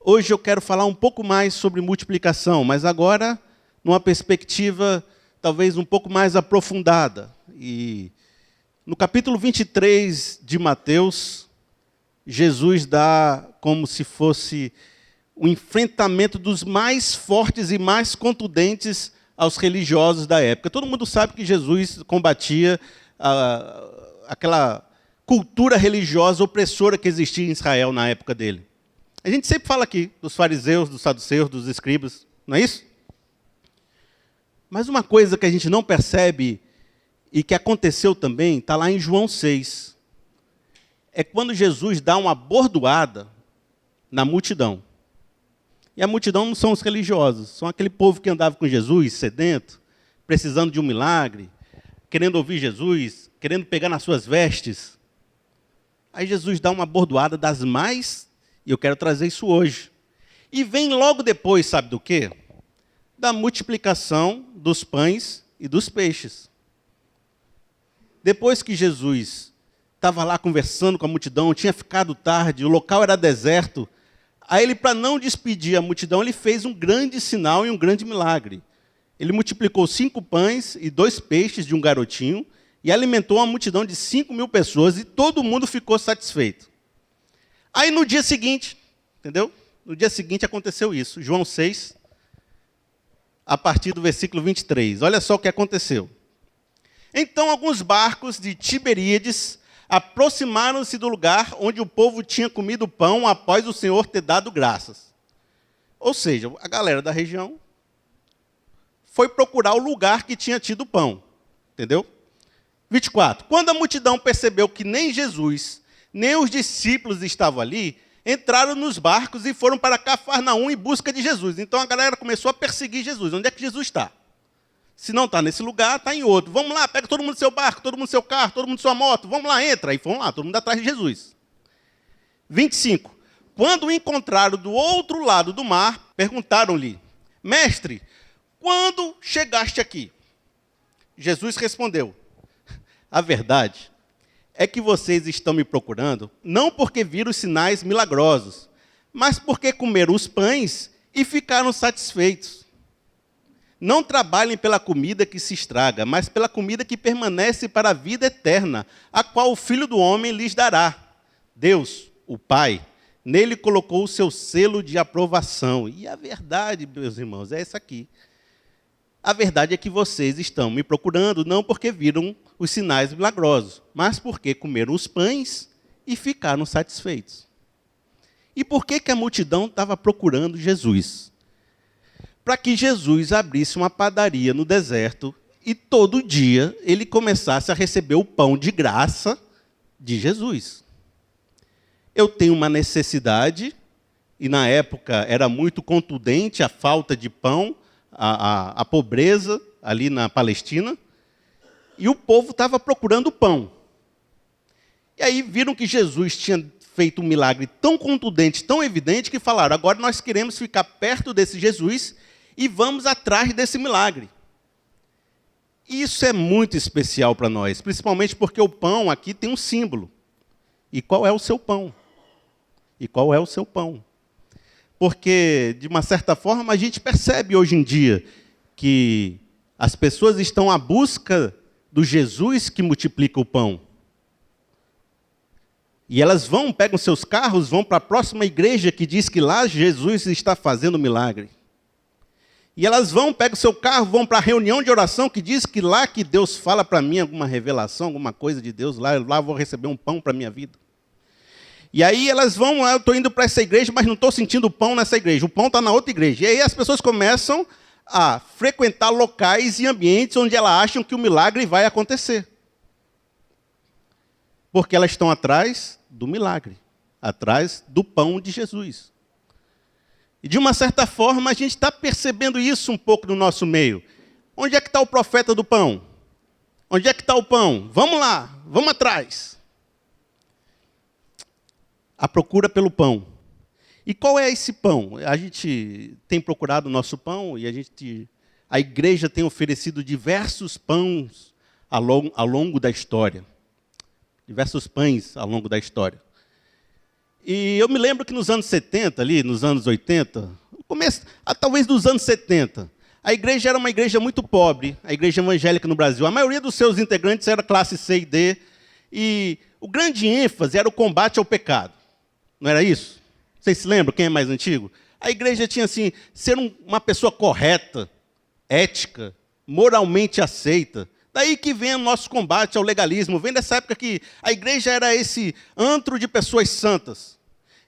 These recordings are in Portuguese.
Hoje eu quero falar um pouco mais sobre multiplicação, mas agora numa perspectiva talvez um pouco mais aprofundada. E no capítulo 23 de Mateus, Jesus dá como se fosse o enfrentamento dos mais fortes e mais contundentes aos religiosos da época. Todo mundo sabe que Jesus combatia aquela cultura religiosa opressora que existia em Israel na época dele. A gente sempre fala aqui dos fariseus, dos saduceus, dos escribas, não é isso? Mas uma coisa que a gente não percebe e que aconteceu também, está lá em João 6. É quando Jesus dá uma bordoada na multidão. E a multidão não são os religiosos, são aquele povo que andava com Jesus, sedento, precisando de um milagre, querendo ouvir Jesus, querendo pegar nas suas vestes. Aí Jesus dá uma bordoada das mais, e eu quero trazer isso hoje. E vem logo depois, sabe do quê? Da multiplicação dos pães e dos peixes. Depois que Jesus estava lá conversando com a multidão, tinha ficado tarde, o local era deserto, aí ele, para não despedir a multidão, ele fez um grande sinal e um grande milagre. Ele multiplicou 5 pães e 2 peixes de um garotinho e alimentou uma multidão de 5.000 pessoas e todo mundo ficou satisfeito. Aí no dia seguinte, entendeu? No dia seguinte aconteceu isso. João 6, a partir do versículo 23. Olha só o que aconteceu. Então alguns barcos de Tiberíades aproximaram-se do lugar onde o povo tinha comido pão após o Senhor ter dado graças. Ou seja, a galera da região foi procurar o lugar que tinha tido pão. Entendeu? 24. Quando a multidão percebeu que nem Jesus, nem os discípulos estavam ali, entraram nos barcos e foram para Cafarnaum em busca de Jesus. Então a galera começou a perseguir Jesus. Onde é que Jesus está? Se não está nesse lugar, está em outro. Vamos lá, pega todo mundo no seu barco, todo mundo no seu carro, todo mundo na sua moto. Vamos lá, entra. Aí foram lá, todo mundo atrás de Jesus. 25. Quando o encontraram do outro lado do mar, perguntaram-lhe: Mestre, quando chegaste aqui? Jesus respondeu: A verdade é que vocês estão me procurando, não porque viram os sinais milagrosos, mas porque comeram os pães e ficaram satisfeitos. Não trabalhem pela comida que se estraga, mas pela comida que permanece para a vida eterna, a qual o Filho do Homem lhes dará. Deus, o Pai, nele colocou o seu selo de aprovação. E a verdade, meus irmãos, é essa aqui. A verdade é que vocês estão me procurando não porque viram os sinais milagrosos, mas porque comeram os pães e ficaram satisfeitos. E por que a multidão estava procurando Jesus? Para que Jesus abrisse uma padaria no deserto e todo dia ele começasse a receber o pão de graça de Jesus. Eu tenho uma necessidade, e na época era muito contundente a falta de pão, a pobreza ali na Palestina, e o povo estava procurando pão. E aí viram que Jesus tinha feito um milagre tão contundente, tão evidente, que falaram: agora nós queremos ficar perto desse Jesus e vamos atrás desse milagre. E isso é muito especial para nós, principalmente porque o pão aqui tem um símbolo. E qual é o seu pão? E qual é o seu pão? Porque, de uma certa forma, a gente percebe hoje em dia que as pessoas estão à busca do Jesus que multiplica o pão. E elas pegam seus carros, vão para a próxima igreja que diz que lá Jesus está fazendo milagre. E elas pegam seu carro, vão para a reunião de oração que diz que lá que Deus fala para mim alguma revelação, alguma coisa de Deus, lá eu vou receber um pão para a minha vida. E aí elas eu estou indo para essa igreja, mas não estou sentindo pão nessa igreja. O pão está na outra igreja. E aí as pessoas começam a frequentar locais e ambientes onde elas acham que o milagre vai acontecer. Porque elas estão atrás do milagre, atrás do pão de Jesus. E de uma certa forma a gente está percebendo isso um pouco no nosso meio. Onde é que está o profeta do pão? Onde é que está o pão? Vamos lá, vamos atrás. A procura pelo pão. E qual é esse pão? A gente tem procurado o nosso pão e a igreja tem oferecido diversos pães ao longo da história. Diversos pães ao longo da história. E eu me lembro que nos anos 70, ali, nos anos 80, talvez nos anos 70, a igreja era uma igreja muito pobre, a igreja evangélica no Brasil. A maioria dos seus integrantes era classe C e D, e o grande ênfase era o combate ao pecado. Não era isso? Vocês se lembram, quem é mais antigo? A igreja tinha, assim, ser uma pessoa correta, ética, moralmente aceita. Daí que vem o nosso combate ao legalismo. Vem dessa época que a igreja era esse antro de pessoas santas.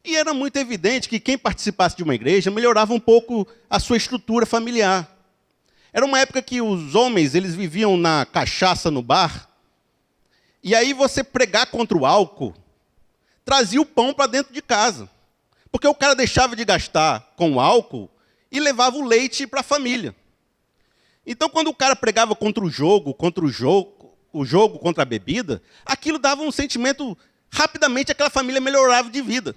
E era muito evidente que quem participasse de uma igreja melhorava um pouco a sua estrutura familiar. Era uma época que os homens eles viviam na cachaça no bar. E aí você pregar contra o álcool trazia o pão para dentro de casa. Porque o cara deixava de gastar com o álcool e levava o leite para a família. Então, quando o cara pregava contra o jogo contra a bebida, aquilo dava um sentimento, rapidamente aquela família melhorava de vida.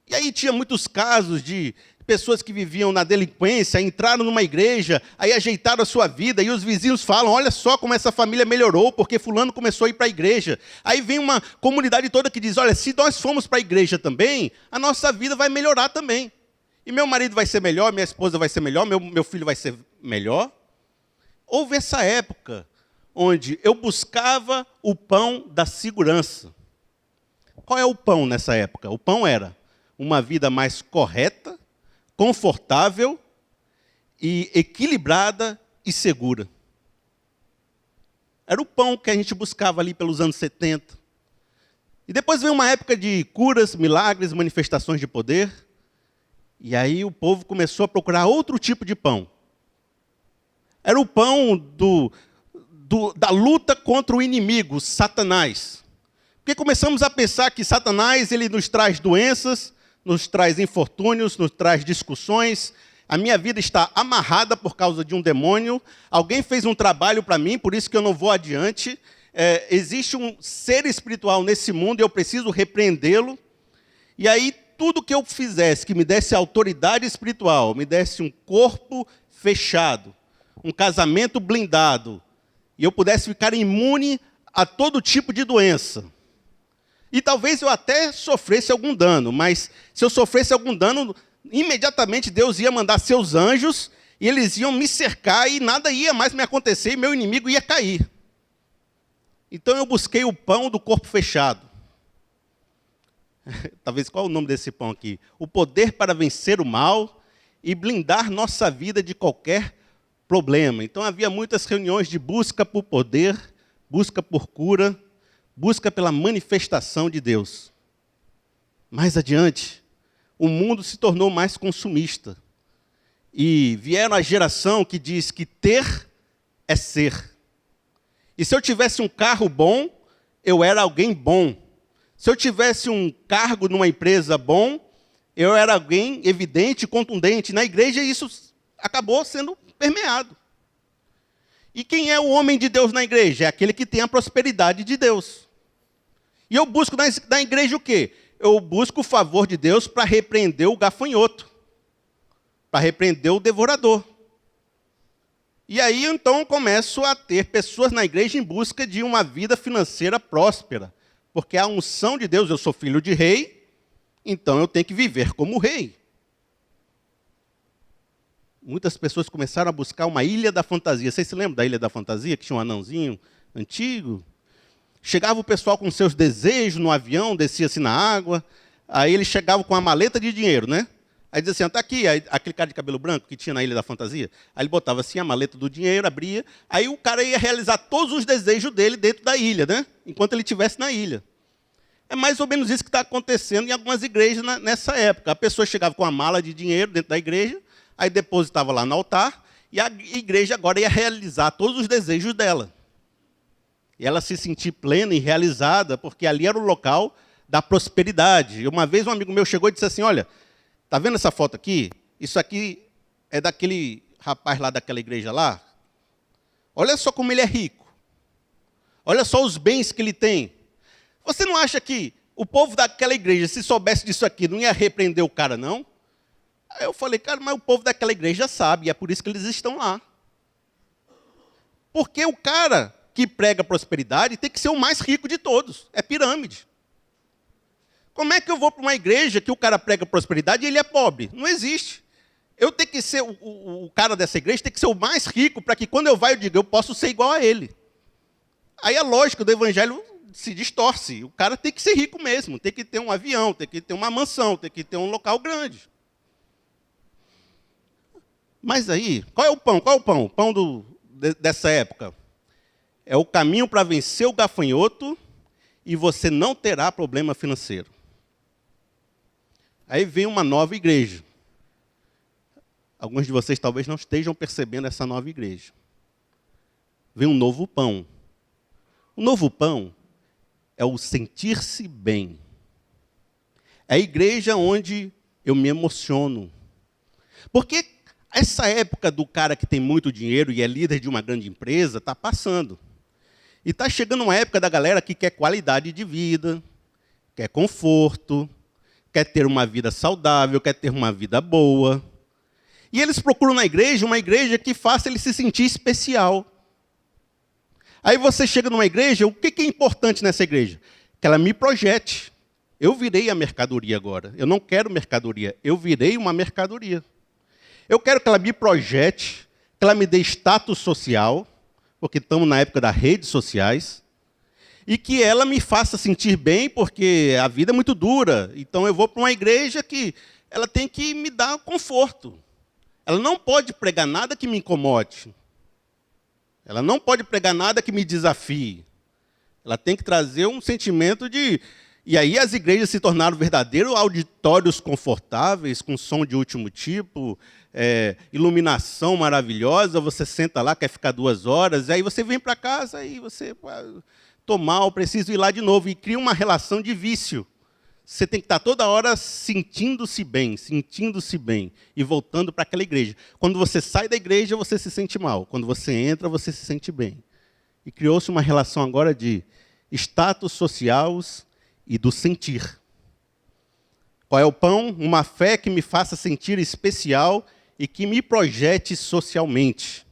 E aí tinha muitos casos de pessoas que viviam na delinquência, entraram numa igreja, aí ajeitaram a sua vida, e os vizinhos falam, olha só como essa família melhorou, porque fulano começou a ir para a igreja. Aí vem uma comunidade toda que diz, olha, se nós formos para a igreja também, a nossa vida vai melhorar também. E meu marido vai ser melhor, minha esposa vai ser melhor, meu filho vai ser melhor. Houve essa época onde eu buscava o pão da segurança. Qual é o pão nessa época? O pão era uma vida mais correta, confortável e equilibrada e segura. Era o pão que a gente buscava ali pelos anos 70. E depois veio uma época de curas, milagres, manifestações de poder. E aí o povo começou a procurar outro tipo de pão. Era o pão da luta contra o inimigo, Satanás. Porque começamos a pensar que Satanás ele nos traz doenças, nos traz infortúnios, nos traz discussões. A minha vida está amarrada por causa de um demônio. Alguém fez um trabalho para mim, por isso que eu não vou adiante. Existe um ser espiritual nesse mundo e eu preciso repreendê-lo. E aí, tudo que eu fizesse, que me desse autoridade espiritual, me desse um corpo fechado, um casamento blindado, e eu pudesse ficar imune a todo tipo de doença. E talvez eu até sofresse algum dano, mas se eu sofresse algum dano, imediatamente Deus ia mandar seus anjos, e eles iam me cercar, e nada ia mais me acontecer, e meu inimigo ia cair. Então eu busquei o pão do corpo fechado. Talvez, qual é o nome desse pão aqui? O poder para vencer o mal e blindar nossa vida de qualquer problema. Então havia muitas reuniões de busca por poder, busca por cura, busca pela manifestação de Deus. Mais adiante, o mundo se tornou mais consumista. E vieram a geração que diz que ter é ser. E se eu tivesse um carro bom, eu era alguém bom. Se eu tivesse um cargo numa empresa bom, eu era alguém evidente, contundente. Na igreja isso acabou sendo permeado. E quem é o homem de Deus na igreja? É aquele que tem a prosperidade de Deus. E eu busco na igreja o quê? Eu busco o favor de Deus para repreender o gafanhoto, para repreender o devorador. E aí, então, eu começo a ter pessoas na igreja em busca de uma vida financeira próspera. Porque a unção de Deus, eu sou filho de rei, então eu tenho que viver como rei. Muitas pessoas começaram a buscar uma ilha da fantasia. Vocês se lembram da ilha da fantasia, que tinha um anãozinho antigo? Chegava o pessoal com seus desejos no avião, descia-se na água, aí eles chegavam com uma maleta de dinheiro, né? Aí dizia assim, está aqui, aí, aquele cara de cabelo branco que tinha na Ilha da Fantasia. Aí ele botava assim a maleta do dinheiro, abria, aí o cara ia realizar todos os desejos dele dentro da ilha, né? Enquanto ele estivesse na ilha. É mais ou menos isso que está acontecendo em algumas igrejas nessa época. A pessoa chegava com uma mala de dinheiro dentro da igreja, aí depositava lá no altar, e a igreja agora ia realizar todos os desejos dela. E ela se sentia plena e realizada, porque ali era o local da prosperidade. E uma vez um amigo meu chegou e disse assim, olha, está vendo essa foto aqui? Isso aqui é daquele rapaz lá daquela igreja lá. Olha só como ele é rico. Olha só os bens que ele tem. Você não acha que o povo daquela igreja, se soubesse disso aqui, não ia repreender o cara, não? Aí eu falei, cara, mas o povo daquela igreja sabe, e é por isso que eles estão lá. Porque o cara que prega prosperidade tem que ser o mais rico de todos. É pirâmide. Como é que eu vou para uma igreja que o cara prega prosperidade e ele é pobre? Não existe. Eu tenho que ser, o cara dessa igreja tem que ser o mais rico, para que quando eu vá eu diga, eu posso ser igual a ele. Aí a lógica do evangelho se distorce. O cara tem que ser rico mesmo, tem que ter um avião, tem que ter uma mansão, tem que ter um local grande. Mas aí, qual é o pão? Qual é o pão? O pão dessa época? É o caminho para vencer o gafanhoto e você não terá problema financeiro. Aí vem uma nova igreja. Alguns de vocês talvez não estejam percebendo essa nova igreja. Vem um novo pão. O novo pão é o sentir-se bem. É a igreja onde eu me emociono. Porque essa época do cara que tem muito dinheiro e é líder de uma grande empresa está passando. E está chegando uma época da galera que quer qualidade de vida, quer conforto, quer ter uma vida saudável, quer ter uma vida boa. E eles procuram na igreja uma igreja que faça ele se sentir especial. Aí você chega numa igreja, o que é importante nessa igreja? Que ela me projete. Eu virei a mercadoria agora. Eu não quero mercadoria, eu virei uma mercadoria. Eu quero que ela me projete, que ela me dê status social, porque estamos na época das redes sociais, e que ela me faça sentir bem, porque a vida é muito dura. Então eu vou para uma igreja que ela tem que me dar conforto. Ela não pode pregar nada que me incomode. Ela não pode pregar nada que me desafie. Ela tem que trazer um sentimento de... E aí as igrejas se tornaram verdadeiros auditórios confortáveis, com som de último tipo, iluminação maravilhosa, você senta lá, quer ficar 2 horas, aí você vem para casa e você... Estou mal, preciso ir lá de novo. E cria uma relação de vício. Você tem que estar toda hora sentindo-se bem e voltando para aquela igreja. Quando você sai da igreja, você se sente mal. Quando você entra, você se sente bem. E criou-se uma relação agora de status sociais e do sentir. Qual é o pão? Uma fé que me faça sentir especial e que me projete socialmente.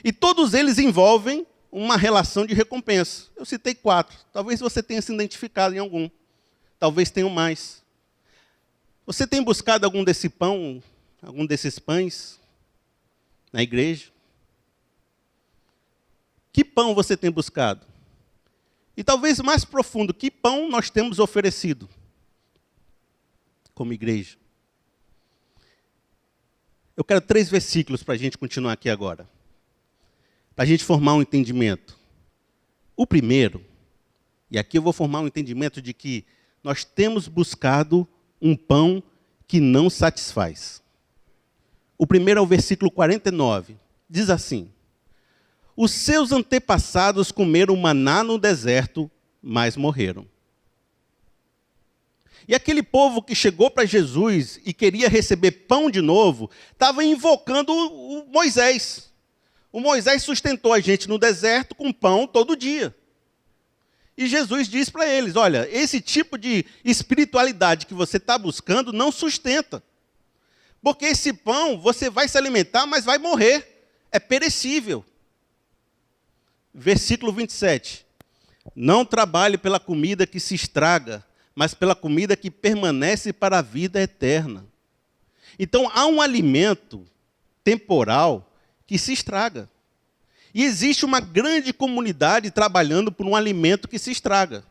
E todos eles envolvem uma relação de recompensa. Eu citei 4. Talvez você tenha se identificado em algum. Talvez tenham mais. Você tem buscado algum desse pão, algum desses pães na igreja? Que pão você tem buscado? E talvez mais profundo, que pão nós temos oferecido como igreja? Eu quero 3 versículos para a gente continuar aqui agora. Para a gente formar um entendimento. O primeiro, e aqui eu vou formar um entendimento de que nós temos buscado um pão que não satisfaz. O primeiro é o versículo 49. Diz assim: os seus antepassados comeram maná no deserto, mas morreram. E aquele povo que chegou para Jesus e queria receber pão de novo, estava invocando o Moisés. O Moisés sustentou a gente no deserto com pão todo dia. E Jesus diz para eles, olha, esse tipo de espiritualidade que você está buscando não sustenta. Porque esse pão, você vai se alimentar, mas vai morrer. É perecível. Versículo 27. Não trabalhe pela comida que se estraga, mas pela comida que permanece para a vida eterna. Então, há um alimento temporal que se estraga. E existe uma grande comunidade trabalhando por um alimento que se estraga.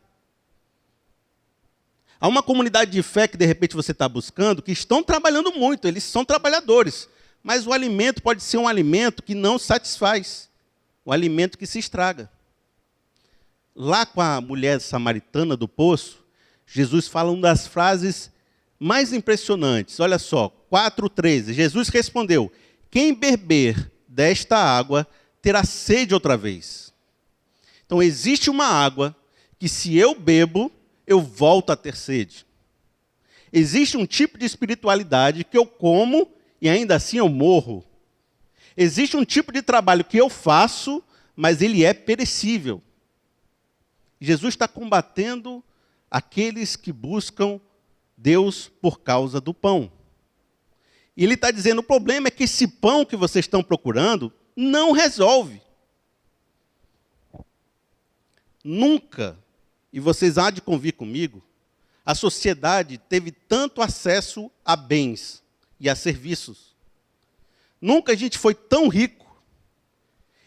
Há uma comunidade de fé que, de repente, você está buscando, que estão trabalhando muito, eles são trabalhadores. Mas o alimento pode ser um alimento que não satisfaz, um alimento que se estraga. Lá com a mulher samaritana do poço, Jesus fala uma das frases mais impressionantes. Olha só, 4:13. Jesus respondeu: quem beber desta água terá sede outra vez. Então, existe uma água que, se eu bebo, eu volto a ter sede. Existe um tipo de espiritualidade que eu como e ainda assim eu morro. Existe um tipo de trabalho que eu faço, mas ele é perecível. Jesus está combatendo aqueles que buscam Deus por causa do pão. E ele está dizendo, o problema é que esse pão que vocês estão procurando não resolve. Nunca, e vocês há de convir comigo, a sociedade teve tanto acesso a bens e a serviços. Nunca a gente foi tão rico.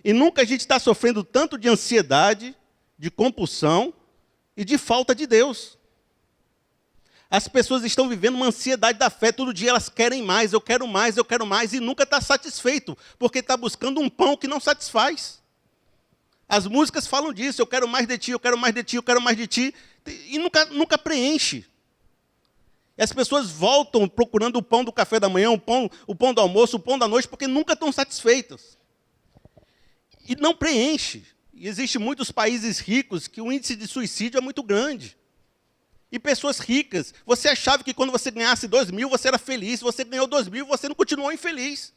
E nunca a gente está sofrendo tanto de ansiedade, de compulsão e de falta de Deus. As pessoas estão vivendo uma ansiedade da fé. Todo dia elas querem mais, eu quero mais, eu quero mais. E nunca está satisfeito, porque está buscando um pão que não satisfaz. As músicas falam disso, eu quero mais de ti, eu quero mais de ti, eu quero mais de ti. E nunca preenche. E as pessoas voltam procurando o pão do café da manhã, o pão do almoço, o pão da noite, porque nunca estão satisfeitas. E não preenche. E existem muitos países ricos que o índice de suicídio é muito grande. E pessoas ricas, você achava que quando você ganhasse 2 mil, você era feliz. Você ganhou 2 mil, você não continuou infeliz.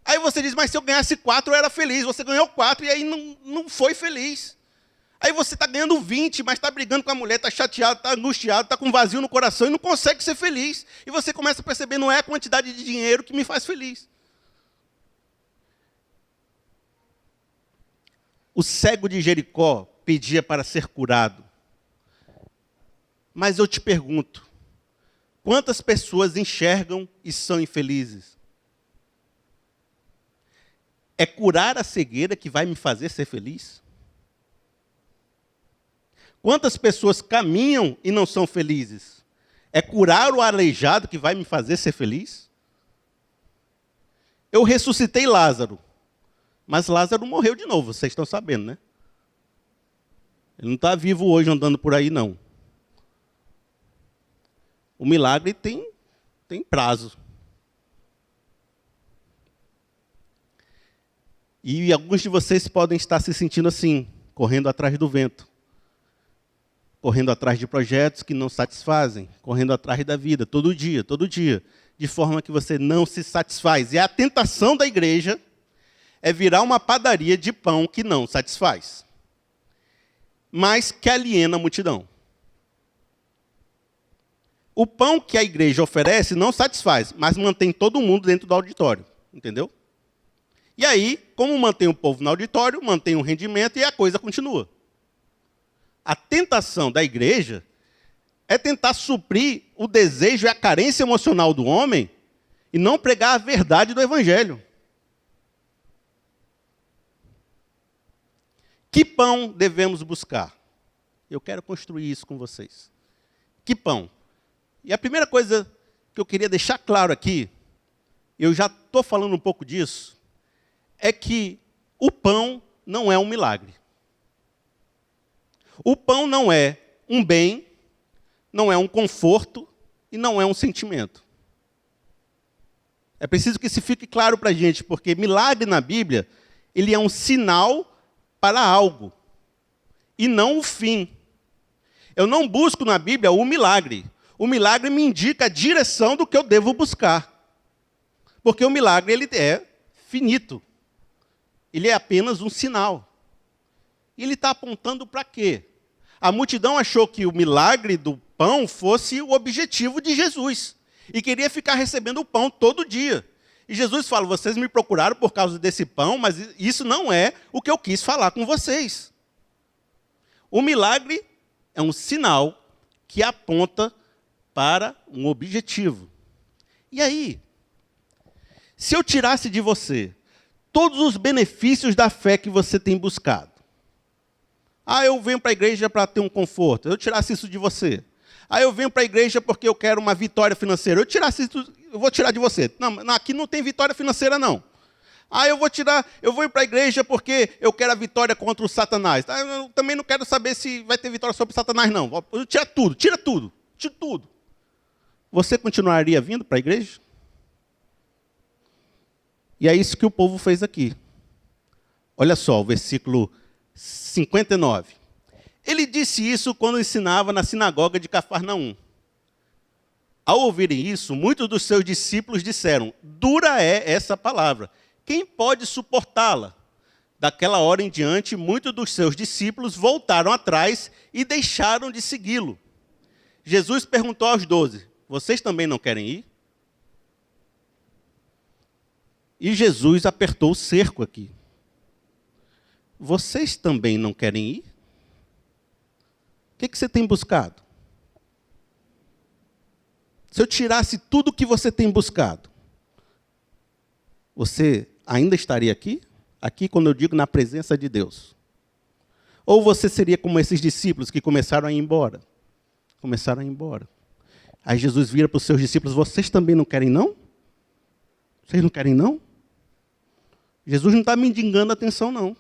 Aí você diz, mas se eu ganhasse 4, eu era feliz. Você ganhou 4 e aí não foi feliz. Aí você está ganhando 20, mas está brigando com a mulher, está chateado, está angustiado, está com vazio no coração e não consegue ser feliz. E você começa a perceber, não é a quantidade de dinheiro que me faz feliz. O cego de Jericó pedia para ser curado. Mas eu te pergunto, quantas pessoas enxergam e são infelizes? É curar a cegueira que vai me fazer ser feliz? Quantas pessoas caminham e não são felizes? É curar o aleijado que vai me fazer ser feliz? Eu ressuscitei Lázaro, mas Lázaro morreu de novo, vocês estão sabendo, né? Ele não está vivo hoje andando por aí, não. O milagre tem prazo. E alguns de vocês podem estar se sentindo assim, correndo atrás do vento. Correndo atrás de projetos que não satisfazem. Correndo atrás da vida, todo dia. De forma que você não se satisfaz. E a tentação da igreja é virar uma padaria de pão que não satisfaz. Mas que aliena a multidão. O pão que a igreja oferece não satisfaz, mas mantém todo mundo dentro do auditório. Entendeu? E aí, como mantém o povo no auditório, mantém o rendimento e a coisa continua. A tentação da igreja é tentar suprir o desejo e a carência emocional do homem e não pregar a verdade do evangelho. Que pão devemos buscar? Eu quero construir isso com vocês. Que pão? E a primeira coisa que eu queria deixar claro aqui, eu já estou falando um pouco disso, é que o pão não é um milagre. O pão não é um bem, não é um conforto e não é um sentimento. É preciso que isso fique claro para a gente, porque milagre na Bíblia, ele é um sinal para algo, e não o fim. Eu não busco na Bíblia o milagre. O milagre me indica a direção do que eu devo buscar. Porque o milagre ele é finito. Ele é apenas um sinal. E ele está apontando para quê? A multidão achou que o milagre do pão fosse o objetivo de Jesus. E queria ficar recebendo o pão todo dia. E Jesus fala, vocês me procuraram por causa desse pão, mas isso não é o que eu quis falar com vocês. O milagre é um sinal que aponta para um objetivo. E aí, se eu tirasse de você todos os benefícios da fé que você tem buscado, eu venho para a igreja para ter um conforto, eu tirasse isso de você. Eu venho para a igreja porque eu quero uma vitória financeira, eu vou tirar de você. Não, aqui não tem vitória financeira, não. Eu vou ir para a igreja porque eu quero a vitória contra o Satanás. Eu também não quero saber se vai ter vitória sobre o Satanás, não. Tira tudo. Você continuaria vindo para a igreja? E é isso que o povo fez aqui. Olha só, o versículo 59. Ele disse isso quando ensinava na sinagoga de Cafarnaum. Ao ouvirem isso, muitos dos seus discípulos disseram, dura é essa palavra. Quem pode suportá-la? Daquela hora em diante, muitos dos seus discípulos voltaram atrás e deixaram de segui-lo. Jesus perguntou aos 12, vocês também não querem ir? E Jesus apertou o cerco aqui. Vocês também não querem ir? O que você tem buscado? se eu tirasse tudo o que você tem buscado, você ainda estaria aqui? Aqui, quando eu digo na presença de Deus. Ou você seria como esses discípulos que começaram a ir embora? Começaram a ir embora. Aí Jesus vira para os seus discípulos: vocês também não querem, não? Vocês não querem, não? Jesus não está mendigando a atenção, não.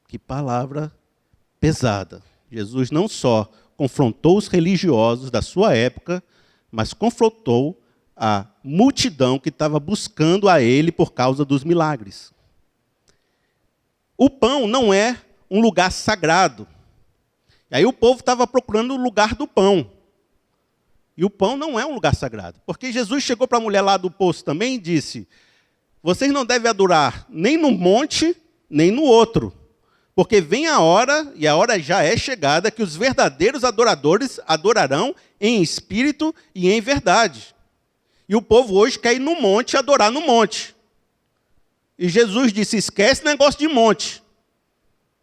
Que palavra pesada. Jesus não só confrontou os religiosos da sua época, mas confrontou a multidão que estava buscando a ele por causa dos milagres. O pão não é um lugar sagrado. E aí o povo estava procurando o lugar do pão. E o pão não é um lugar sagrado. Porque Jesus chegou para a mulher lá do poço também e disse: vocês não devem adorar nem no monte, nem no outro. Porque vem a hora, e a hora já é chegada, que os verdadeiros adoradores adorarão em espírito e em verdade. E o povo hoje quer ir no monte adorar no monte. E Jesus disse: esquece negócio de monte.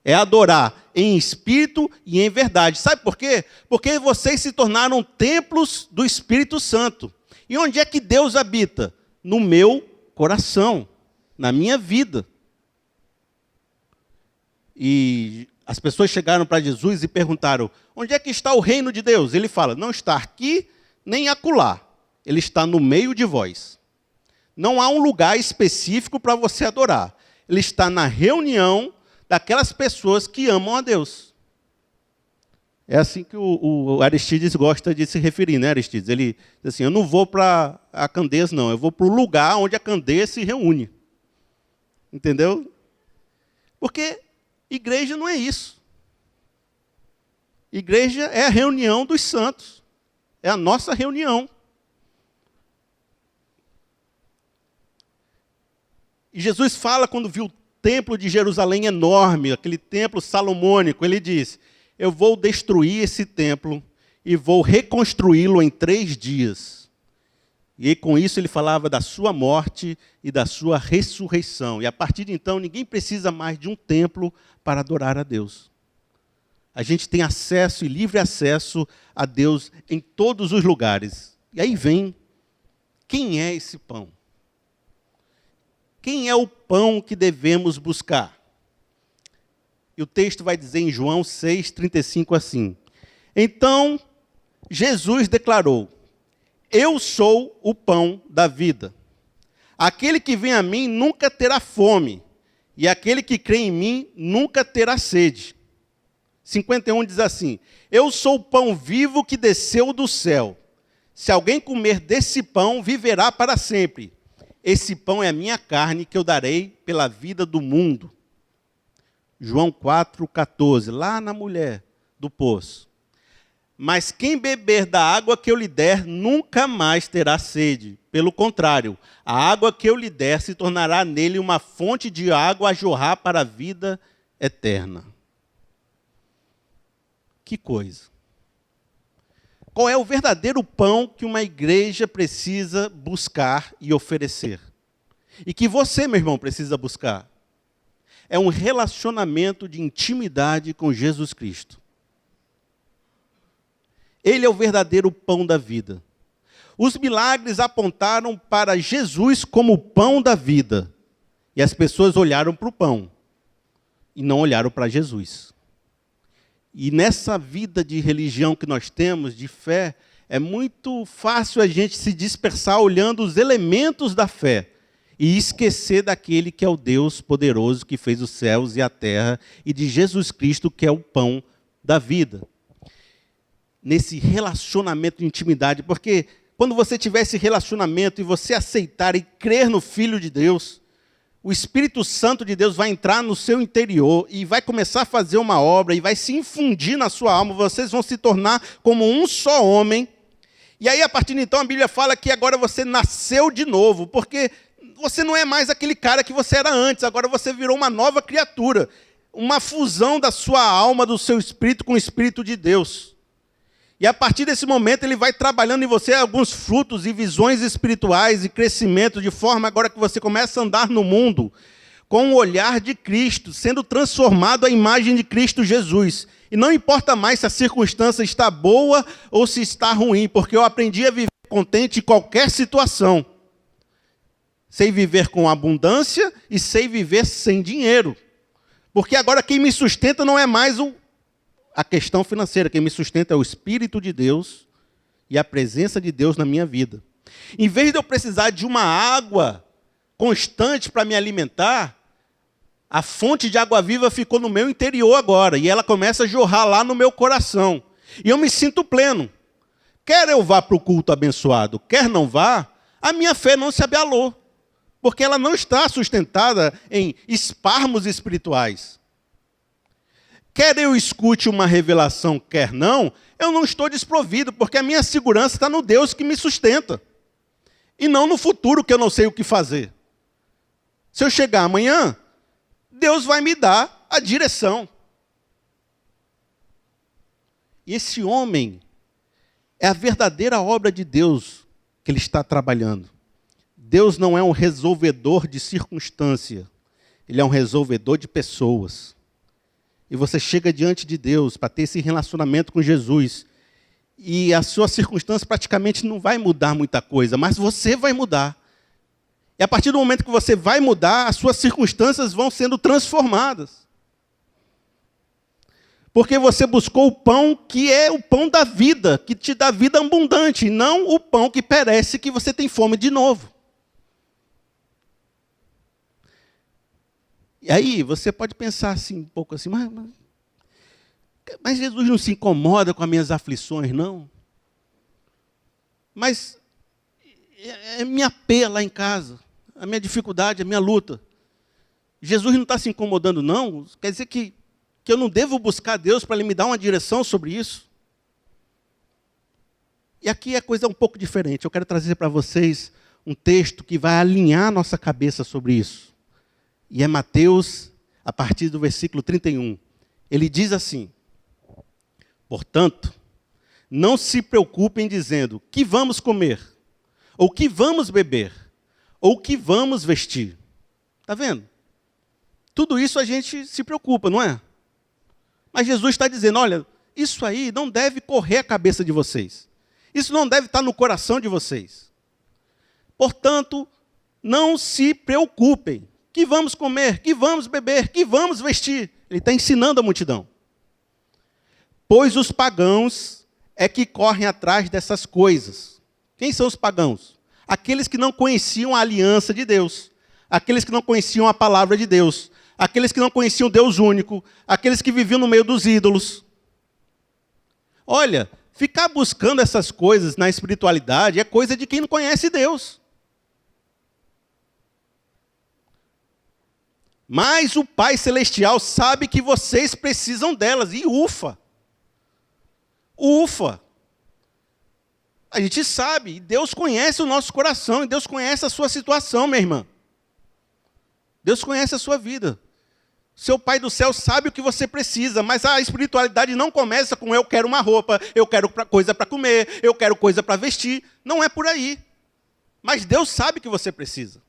É adorar em espírito e em verdade. Sabe por quê? Porque vocês se tornaram templos do Espírito Santo. E onde é que Deus habita? No meu coração, na minha vida. E as pessoas chegaram para Jesus e perguntaram: onde é que está o reino de Deus? Ele fala: não está aqui nem acolá. Ele está no meio de vós. Não há um lugar específico para você adorar. Ele está na reunião daquelas pessoas que amam a Deus. É assim que o Aristides gosta de se referir, né, Aristides? Ele diz assim: eu não vou para a Candeias, não. Eu vou para o lugar onde a Candeias se reúne. Entendeu? Porque igreja não é isso. Igreja é a reunião dos santos. É a nossa reunião. E Jesus fala, quando viu o templo de Jerusalém enorme, aquele templo salomônico, ele diz: eu vou destruir esse templo e vou reconstruí-lo em 3 dias. E com isso ele falava da sua morte e da sua ressurreição. E a partir de então, ninguém precisa mais de um templo para adorar a Deus. A gente tem acesso e livre acesso a Deus em todos os lugares. E aí vem, quem é esse pão? Quem é o pão que devemos buscar? E o texto vai dizer em João 6,35 assim: então Jesus declarou: eu sou o pão da vida. Aquele que vem a mim nunca terá fome, e aquele que crê em mim nunca terá sede. 51 diz assim: eu sou o pão vivo que desceu do céu. Se alguém comer desse pão, viverá para sempre. Esse pão é a minha carne que eu darei pela vida do mundo. João 4,14, lá na mulher do poço. Mas quem beber da água que eu lhe der, nunca mais terá sede. Pelo contrário, a água que eu lhe der se tornará nele uma fonte de água a jorrar para a vida eterna. Que coisa! Qual é o verdadeiro pão que uma igreja precisa buscar e oferecer? E que você, meu irmão, precisa buscar? É um relacionamento de intimidade com Jesus Cristo. Ele é o verdadeiro pão da vida. Os milagres apontaram para Jesus como o pão da vida. E as pessoas olharam para o pão e não olharam para Jesus. E nessa vida de religião que nós temos, de fé, é muito fácil a gente se dispersar olhando os elementos da fé e esquecer daquele que é o Deus poderoso que fez os céus e a terra, e de Jesus Cristo, que é o pão da vida. Nesse relacionamento de intimidade, porque quando você tiver esse relacionamento e você aceitar e crer no Filho de Deus, o Espírito Santo de Deus vai entrar no seu interior e vai começar a fazer uma obra e vai se infundir na sua alma. Vocês vão se tornar como um só homem. E aí, a partir de então, a Bíblia fala que agora você nasceu de novo, porque você não é mais aquele cara que você era antes. Agora você virou uma nova criatura, uma fusão da sua alma, do seu espírito com o Espírito de Deus. E a partir desse momento ele vai trabalhando em você alguns frutos e visões espirituais e crescimento, de forma agora que você começa a andar no mundo com o olhar de Cristo, sendo transformado à imagem de Cristo Jesus. E não importa mais se a circunstância está boa ou se está ruim, porque eu aprendi a viver contente em qualquer situação. Sei viver com abundância e sei viver sem dinheiro. Porque agora quem me sustenta não é mais a questão financeira, quem me sustenta é o Espírito de Deus e a presença de Deus na minha vida. Em vez de eu precisar de uma água constante para me alimentar, a fonte de água viva ficou no meu interior agora, e ela começa a jorrar lá no meu coração. E eu me sinto pleno. Quer eu vá para o culto abençoado, quer não vá, a minha fé não se abalou, porque ela não está sustentada em espasmos espirituais. Quer eu escute uma revelação, quer não, eu não estou desprovido, porque a minha segurança está no Deus que me sustenta. E não no futuro que eu não sei o que fazer. Se eu chegar amanhã, Deus vai me dar a direção. E esse homem é a verdadeira obra de Deus que ele está trabalhando. Deus não é um resolvedor de circunstância. Ele é um resolvedor de pessoas. E você chega diante de Deus para ter esse relacionamento com Jesus. E a sua circunstância praticamente não vai mudar muita coisa, mas você vai mudar. E a partir do momento que você vai mudar, as suas circunstâncias vão sendo transformadas. Porque você buscou o pão que é o pão da vida, que te dá vida abundante, e não o pão que perece, que você tem fome de novo. E aí você pode pensar assim, um pouco assim, mas Jesus não se incomoda com as minhas aflições, não? Mas é minha pena lá em casa, a minha dificuldade, a minha luta. Jesus não está se incomodando, não? Quer dizer que eu não devo buscar Deus para Ele me dar uma direção sobre isso? E aqui é coisa um pouco diferente. Eu quero trazer para vocês um texto que vai alinhar a nossa cabeça sobre isso. E é Mateus, a partir do versículo 31. Ele diz assim: portanto, não se preocupem dizendo, que vamos comer? Ou que vamos beber? Ou que vamos vestir? Está vendo? Tudo isso a gente se preocupa, não é? Mas Jesus está dizendo, olha, isso aí não deve correr a cabeça de vocês. Isso não deve estar no coração de vocês. Portanto, não se preocupem. Que vamos comer? Que vamos beber? Que vamos vestir? Ele está ensinando a multidão. Pois os pagãos é que correm atrás dessas coisas. Quem são os pagãos? Aqueles que não conheciam a aliança de Deus. Aqueles que não conheciam a palavra de Deus. Aqueles que não conheciam Deus único. Aqueles que viviam no meio dos ídolos. Olha, ficar buscando essas coisas na espiritualidade é coisa de quem não conhece Deus. Mas o Pai Celestial sabe que vocês precisam delas. E ufa! Ufa! A gente sabe, Deus conhece o nosso coração, e Deus conhece a sua situação, minha irmã. Deus conhece a sua vida. Seu Pai do céu sabe o que você precisa, mas a espiritualidade não começa com eu quero uma roupa, eu quero coisa para comer, eu quero coisa para vestir. Não é por aí. Mas Deus sabe o que você precisa.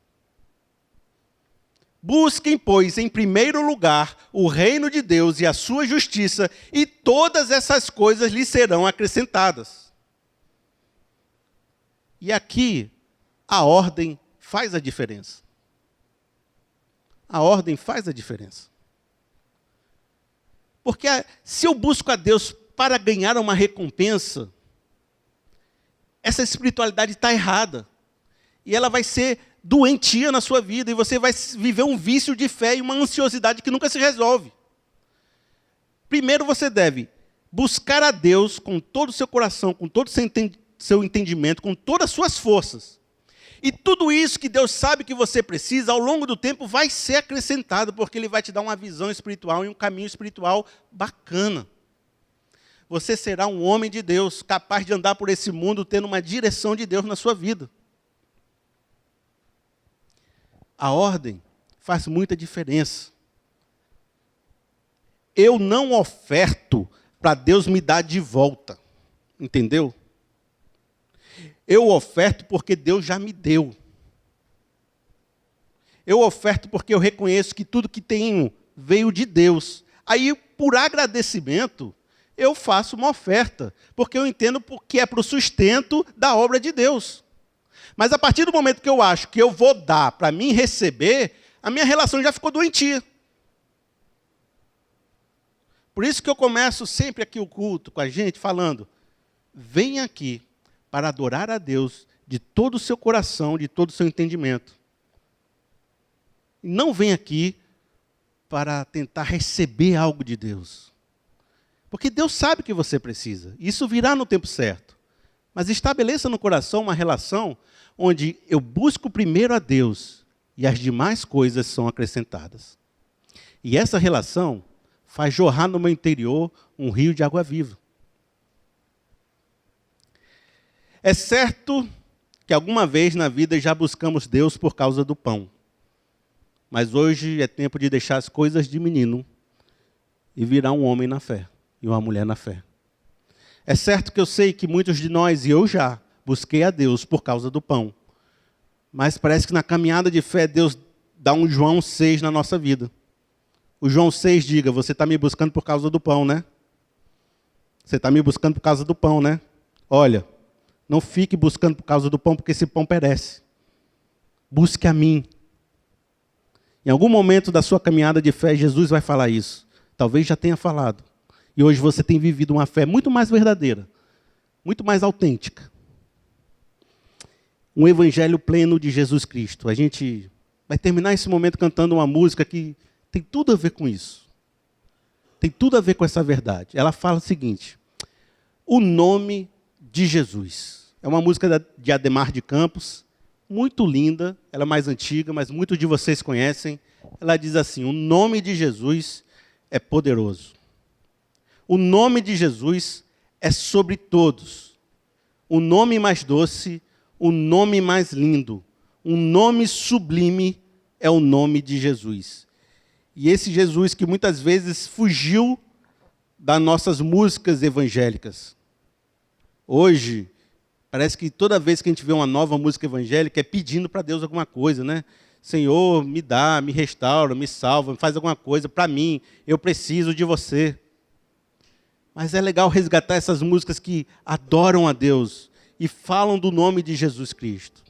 Busquem, pois, em primeiro lugar, o reino de Deus e a sua justiça, e todas essas coisas lhes serão acrescentadas. E aqui, a ordem faz a diferença. A ordem faz a diferença. Porque se eu busco a Deus para ganhar uma recompensa, essa espiritualidade está errada. E ela vai ser doentia na sua vida, e você vai viver um vício de fé e uma ansiosidade que nunca se resolve. Primeiro você deve buscar a Deus com todo o seu coração, com todo o seu entendimento, com todas as suas forças. E tudo isso que Deus sabe que você precisa, ao longo do tempo, vai ser acrescentado, porque Ele vai te dar uma visão espiritual e um caminho espiritual bacana. Você será um homem de Deus, capaz de andar por esse mundo, tendo uma direção de Deus na sua vida. A ordem faz muita diferença. Eu não oferto para Deus me dar de volta. Entendeu? Eu oferto porque Deus já me deu. Eu oferto porque eu reconheço que tudo que tenho veio de Deus. Aí, por agradecimento, eu faço uma oferta, porque eu entendo que é para o sustento da obra de Deus. Mas a partir do momento que eu acho que eu vou dar para mim receber, a minha relação já ficou doentia. Por isso que eu começo sempre aqui o culto com a gente falando, vem aqui para adorar a Deus de todo o seu coração, de todo o seu entendimento. E não vem aqui para tentar receber algo de Deus. Porque Deus sabe que você precisa. Isso virá no tempo certo. Mas estabeleça no coração uma relação onde eu busco primeiro a Deus e as demais coisas são acrescentadas. E essa relação faz jorrar no meu interior um rio de água viva. É certo que alguma vez na vida já buscamos Deus por causa do pão. Mas hoje é tempo de deixar as coisas de menino e virar um homem na fé e uma mulher na fé. É certo que eu sei que muitos de nós, e eu já, busquei a Deus por causa do pão. Mas parece que na caminhada de fé, Deus dá um João 6 na nossa vida. O João 6 diga, você está me buscando por causa do pão, né? Você está me buscando por causa do pão, né? Olha, não fique buscando por causa do pão, porque esse pão perece. Busque a mim. Em algum momento da sua caminhada de fé, Jesus vai falar isso. Talvez já tenha falado. E hoje você tem vivido uma fé muito mais verdadeira, muito mais autêntica. Um evangelho pleno de Jesus Cristo. A gente vai terminar esse momento cantando uma música que tem tudo a ver com isso. Tem tudo a ver com essa verdade. Ela fala o seguinte, o nome de Jesus. É uma música de Ademar de Campos, muito linda, ela é mais antiga, mas muitos de vocês conhecem. Ela diz assim, o nome de Jesus é poderoso. O nome de Jesus é sobre todos. O nome mais doce, o nome mais lindo, um nome sublime é o nome de Jesus. E esse Jesus que muitas vezes fugiu das nossas músicas evangélicas. Hoje, parece que toda vez que a gente vê uma nova música evangélica é pedindo para Deus alguma coisa, né? Senhor, me dá, me restaura, me salva, faz alguma coisa para mim, eu preciso de você. Mas é legal resgatar essas músicas que adoram a Deus e falam do nome de Jesus Cristo.